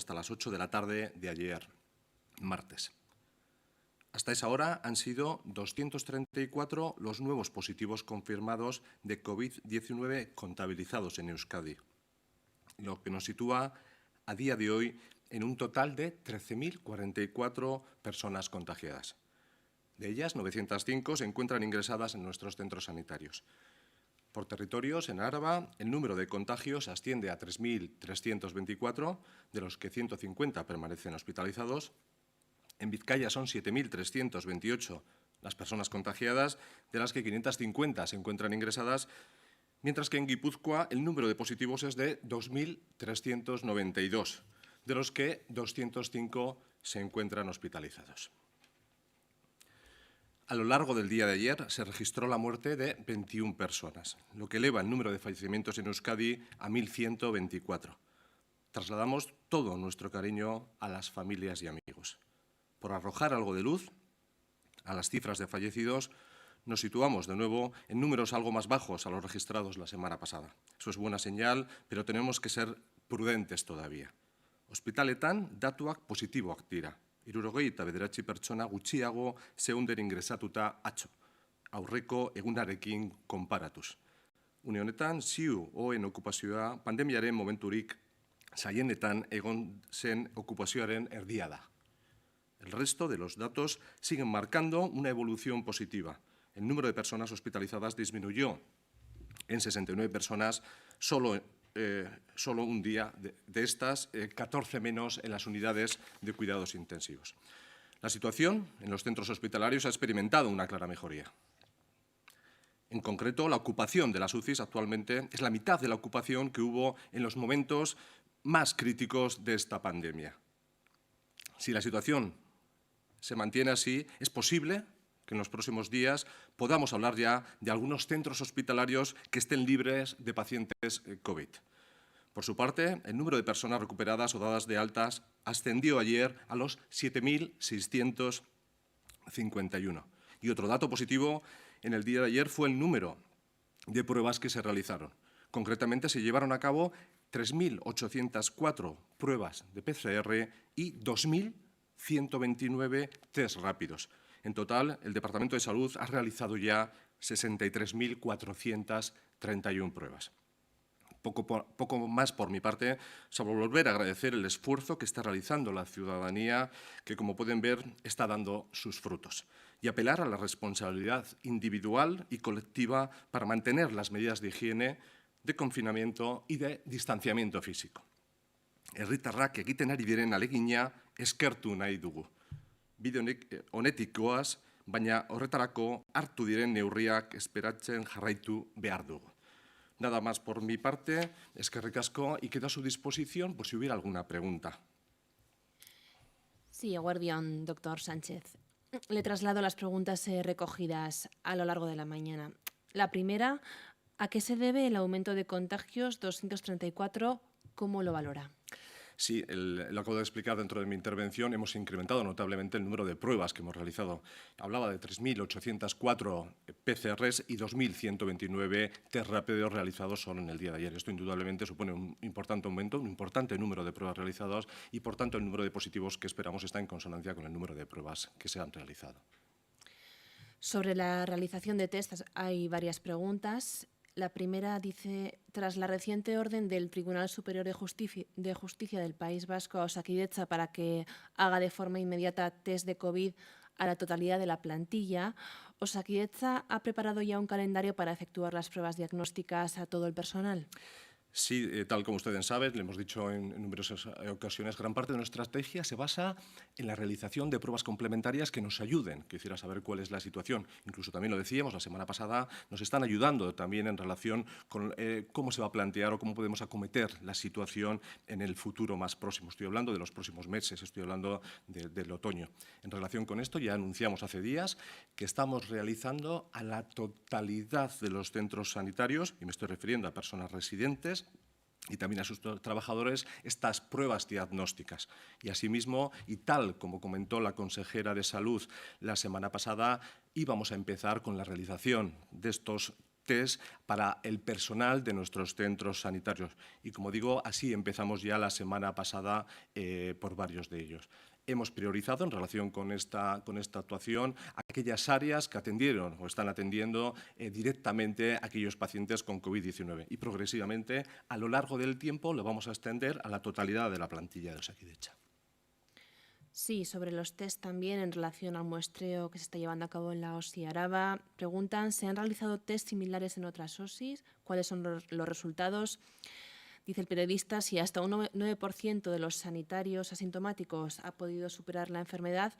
hasta las 8 de la tarde de ayer, martes. Hasta esa hora han sido 234 los nuevos positivos confirmados de COVID-19 contabilizados en Euskadi, lo que nos sitúa a día de hoy en un total de 13.044 personas contagiadas. De ellas, 905 se encuentran ingresadas en nuestros centros sanitarios. Por territorios, en Araba, el número de contagios asciende a 3.324, de los que 150 permanecen hospitalizados. En Vizcaya son 7.328 las personas contagiadas, de las que 550 se encuentran ingresadas, mientras que en Guipúzcoa el número de positivos es de 2.392, de los que 205 se encuentran hospitalizados. A lo largo del día de ayer se registró la muerte de 21 personas, lo que eleva el número de fallecimientos en Euskadi a 1.124. Trasladamos todo nuestro cariño a las familias y amigos. Por arrojar algo de luz a las cifras de fallecidos, nos situamos de nuevo en números algo más bajos a los registrados la semana pasada. Eso es buena señal, pero tenemos que ser prudentes todavía. Ospitaletan datuak positiboak dira. 79 pertsona gutxiago zeunden ingresatuta atzo, aurreko egunarekin konparatuz. Une honetan, ziu ohen okupazioa pandemiaren momenturik zailenetan egon zen okupazioaren erdia da. El resto de los datos siguen marcando una evolución positiva. El número de personas hospitalizadas disminuyó en 69 personas, solo un día de estas, 14 menos en las unidades de cuidados intensivos. La situación en los centros hospitalarios ha experimentado una clara mejoría. En concreto, la ocupación de las UCIs actualmente es la mitad de la ocupación que hubo en los momentos más críticos de esta pandemia. Si la situación se mantiene así, es posible que en los próximos días podamos hablar ya de algunos centros hospitalarios que estén libres de pacientes COVID. Por su parte, el número de personas recuperadas o dadas de altas ascendió ayer a los 7.651. Y otro dato positivo en el día de ayer fue el número de pruebas que se realizaron. Concretamente, se llevaron a cabo 3.804 pruebas de PCR y 2.129 test rápidos. En total, el Departamento de Salud ha realizado ya 63.431 pruebas. Poco más por mi parte, sobre volver a agradecer el esfuerzo que está realizando la ciudadanía, que, como pueden ver, está dando sus frutos, y apelar a la responsabilidad individual y colectiva para mantener las medidas de higiene, de confinamiento y de distanciamiento físico. Herritarrak egiten ari diren ahalegina eskertu nahi dugu. Bide honetik goaz, baina horretarako hartu diren neurriak esperatzen jarraitu behar dugu. Nada más por mi parte, eskerrik asko, y quedo a su disposición por si hubiera alguna pregunta. Sí, eguerdión, doctor Sánchez. Le traslado las preguntas recogidas a lo largo de la mañana. La primera, ¿a qué se debe el aumento de contagios 234? ¿Cómo lo valora? Sí, lo acabo de explicar dentro de mi intervención. Hemos incrementado notablemente el número de pruebas que hemos realizado. Hablaba de 3.804 PCRs y 2.129 test rápidos realizados solo en el día de ayer. Esto indudablemente supone un importante aumento, un importante número de pruebas realizadas y, por tanto, el número de positivos que esperamos está en consonancia con el número de pruebas que se han realizado. Sobre la realización de tests hay varias preguntas. La primera dice, tras la reciente orden del Tribunal Superior de Justicia del País Vasco a Osakidetza para que haga de forma inmediata test de COVID a la totalidad de la plantilla, ¿Osakidetza ha preparado ya un calendario para efectuar las pruebas diagnósticas a todo el personal? Sí, tal como ustedes saben, le hemos dicho en numerosas ocasiones, gran parte de nuestra estrategia se basa en la realización de pruebas complementarias que nos ayuden. Quisiera saber cuál es la situación. Incluso también lo decíamos la semana pasada, nos están ayudando también en relación con cómo se va a plantear o cómo podemos acometer la situación en el futuro más próximo. Estoy hablando de los próximos meses, estoy hablando del otoño. En relación con esto, ya anunciamos hace días que estamos realizando a la totalidad de los centros sanitarios, y me estoy refiriendo a personas residentes, y también a sus trabajadores, estas pruebas diagnósticas. Y asimismo, y tal como comentó la consejera de Salud la semana pasada, íbamos a empezar con la realización de estos test para el personal de nuestros centros sanitarios. Y como digo, así empezamos ya la semana pasada por varios de ellos. Hemos priorizado en relación con esta actuación aquellas áreas que atendieron o están atendiendo directamente a aquellos pacientes con COVID-19 y progresivamente a lo largo del tiempo lo vamos a extender a la totalidad de la plantilla de Osakidetza. Sí, sobre los test también en relación al muestreo que se está llevando a cabo en la OSI Araba. Preguntan, ¿se han realizado test similares en otras OSIs? ¿Cuáles son los resultados? Dice el periodista, si hasta un 9% de los sanitarios asintomáticos ha podido superar la enfermedad,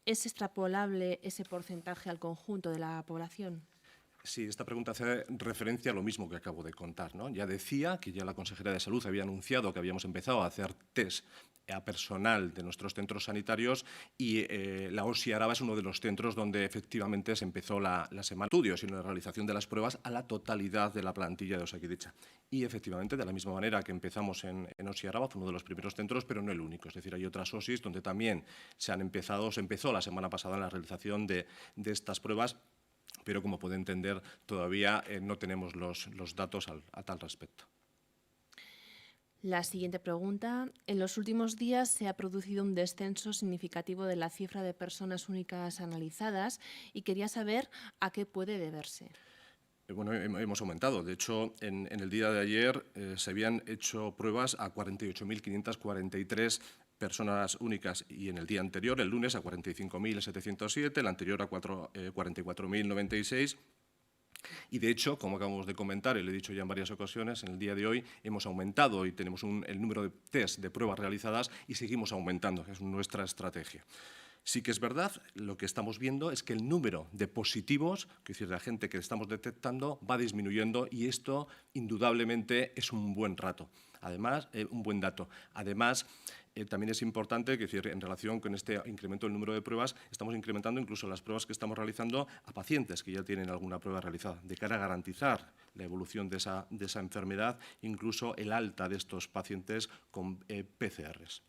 ¿es extrapolable ese porcentaje al conjunto de la población? Sí, esta pregunta hace referencia a lo mismo que acabo de contar, ¿no? Ya decía que ya la consejera de Salud había anunciado que habíamos empezado a hacer test a personal de nuestros centros sanitarios y la OSI Araba es uno de los centros donde efectivamente se empezó la semana de estudios y la realización de las pruebas a la totalidad de la plantilla de Osakidetza. Y efectivamente, de la misma manera que empezamos en OSI Araba, fue uno de los primeros centros, pero no el único. Es decir, hay otras OSIs donde también se empezó la semana pasada la realización de estas pruebas, pero como puede entender, todavía no tenemos los datos a tal respecto. La siguiente pregunta. En los últimos días se ha producido un descenso significativo de la cifra de personas únicas analizadas y quería saber a qué puede deberse. Bueno, hemos aumentado. De hecho, en el día de ayer se habían hecho pruebas a 48.543 personas únicas y en el día anterior, el lunes, a 45.707, el anterior a 44.096. Y, de hecho, como acabamos de comentar, y lo he dicho ya en varias ocasiones, en el día de hoy hemos aumentado y tenemos el número de test de pruebas realizadas y seguimos aumentando, que es nuestra estrategia. Sí que es verdad, lo que estamos viendo es que el número de positivos, es decir, de la gente que estamos detectando, va disminuyendo y esto indudablemente es un buen dato. Además, también es importante que, en relación con este incremento del número de pruebas, estamos incrementando incluso las pruebas que estamos realizando a pacientes que ya tienen alguna prueba realizada, de cara a garantizar la evolución de esa enfermedad, incluso el alta de estos pacientes con PCRs.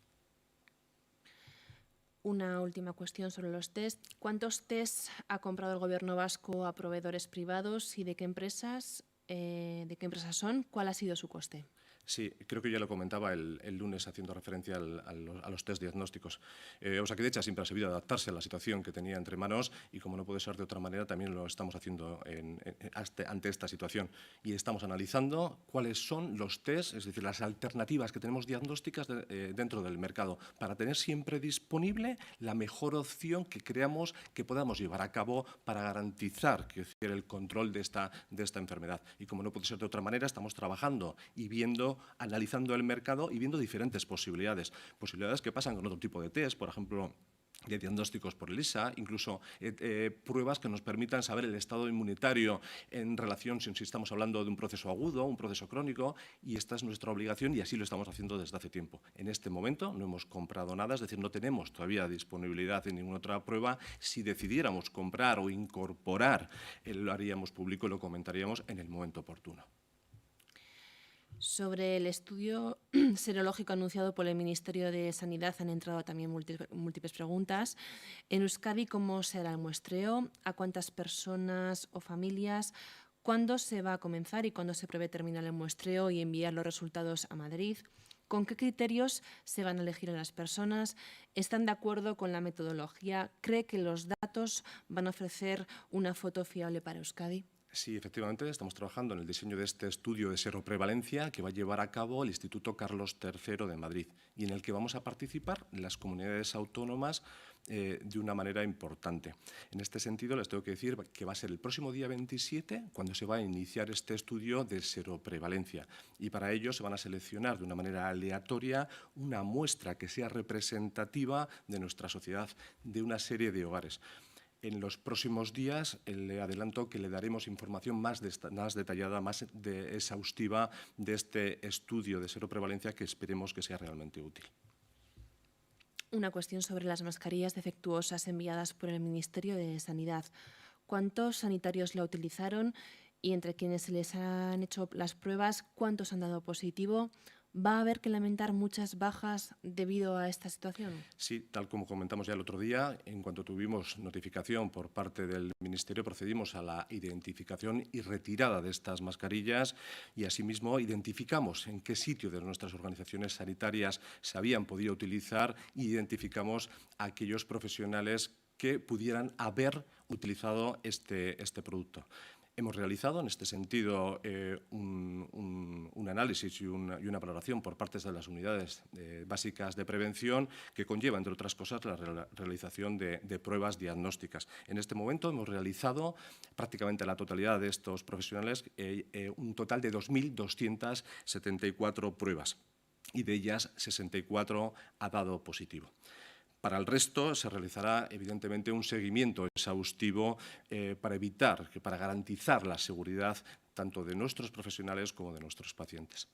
Una última cuestión sobre los test. ¿Cuántos test ha comprado el Gobierno vasco a proveedores privados y de qué empresas son? ¿Cuál ha sido su coste? Sí, creo que ya lo comentaba el lunes haciendo referencia a los test diagnósticos. Osakidetza siempre ha sabido adaptarse a la situación que tenía entre manos y, como no puede ser de otra manera, también lo estamos haciendo ante esta situación. Y estamos analizando cuáles son los test, es decir, las alternativas que tenemos diagnósticas dentro del mercado, para tener siempre disponible la mejor opción que creamos que podamos llevar a cabo para garantizar el control de esta enfermedad. Y, como no puede ser de otra manera, estamos trabajando y analizando el mercado y viendo diferentes posibilidades que pasan con otro tipo de test, por ejemplo, de diagnósticos por ELISA, incluso pruebas que nos permitan saber el estado inmunitario en relación si estamos hablando de un proceso agudo, un proceso crónico, y esta es nuestra obligación y así lo estamos haciendo desde hace tiempo. En este momento no hemos comprado nada, es decir, no tenemos todavía disponibilidad de ninguna otra prueba. Si decidiéramos comprar o incorporar, lo haríamos público y lo comentaríamos en el momento oportuno. Sobre el estudio serológico anunciado por el Ministerio de Sanidad han entrado también múltiples preguntas. En Euskadi, ¿cómo será el muestreo? ¿A cuántas personas o familias? ¿Cuándo se va a comenzar y cuándo se prevé terminar el muestreo y enviar los resultados a Madrid? ¿Con qué criterios se van a elegir a las personas? ¿Están de acuerdo con la metodología? ¿Cree que los datos van a ofrecer una foto fiable para Euskadi? Sí, efectivamente, estamos trabajando en el diseño de este estudio de seroprevalencia que va a llevar a cabo el Instituto Carlos III de Madrid y en el que vamos a participar las comunidades autónomas de una manera importante. En este sentido, les tengo que decir que va a ser el próximo día 27 cuando se va a iniciar este estudio de seroprevalencia y para ello se van a seleccionar de una manera aleatoria una muestra que sea representativa de nuestra sociedad, de una serie de hogares. En los próximos días le adelanto que le daremos información más detallada, más exhaustiva de este estudio de seroprevalencia que esperemos que sea realmente útil. Una cuestión sobre las mascarillas defectuosas enviadas por el Ministerio de Sanidad. ¿Cuántos sanitarios la utilizaron y entre quienes se les han hecho las pruebas, cuántos han dado positivo? ¿Va a haber que lamentar muchas bajas debido a esta situación? Sí, tal como comentamos ya el otro día, en cuanto tuvimos notificación por parte del Ministerio, procedimos a la identificación y retirada de estas mascarillas y, asimismo, identificamos en qué sitio de nuestras organizaciones sanitarias se habían podido utilizar y identificamos a aquellos profesionales que pudieran haber utilizado este producto. Hemos realizado, en este sentido, un análisis y una valoración por parte de las unidades básicas de prevención que conlleva, entre otras cosas, la realización de pruebas diagnósticas. En este momento hemos realizado prácticamente la totalidad de estos profesionales un total de 2.274 pruebas y de ellas 64 ha dado positivo. Para el resto se realizará, evidentemente, un seguimiento exhaustivo para garantizar la seguridad tanto de nuestros profesionales como de nuestros pacientes.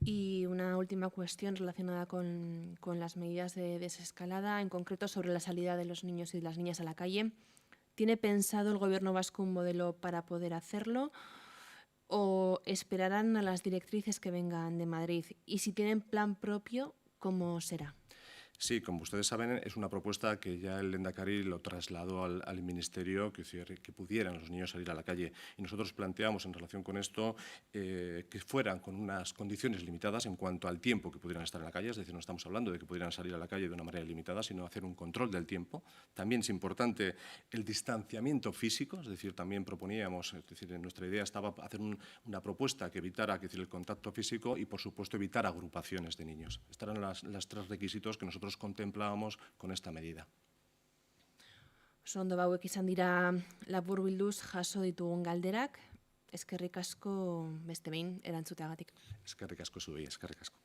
Y una última cuestión relacionada con las medidas de desescalada, en concreto sobre la salida de los niños y las niñas a la calle. ¿Tiene pensado el Gobierno vasco un modelo para poder hacerlo o esperarán a las directrices que vengan de Madrid? Y si tienen plan propio, ¿cómo será? Sí, como ustedes saben, es una propuesta que ya el Lehendakari lo trasladó al Ministerio, que pudieran los niños salir a la calle. Y nosotros planteamos en relación con esto que fueran con unas condiciones limitadas en cuanto al tiempo que pudieran estar en la calle. Es decir, no estamos hablando de que pudieran salir a la calle de una manera ilimitada, sino hacer un control del tiempo. También es importante el distanciamiento físico, es decir, también proponíamos, es decir, nuestra idea estaba hacer una propuesta que evitara el contacto físico y, por supuesto, evitar agrupaciones de niños. Estos eran los tres requisitos que nosotros contemplábamos con esta medida. Ondo, hauek izan dira laburbilduz jaso ditugun galderak, eskerrik asko beste behin erantzuteagatik. Eskerrik asko zuei, eskerrik asko.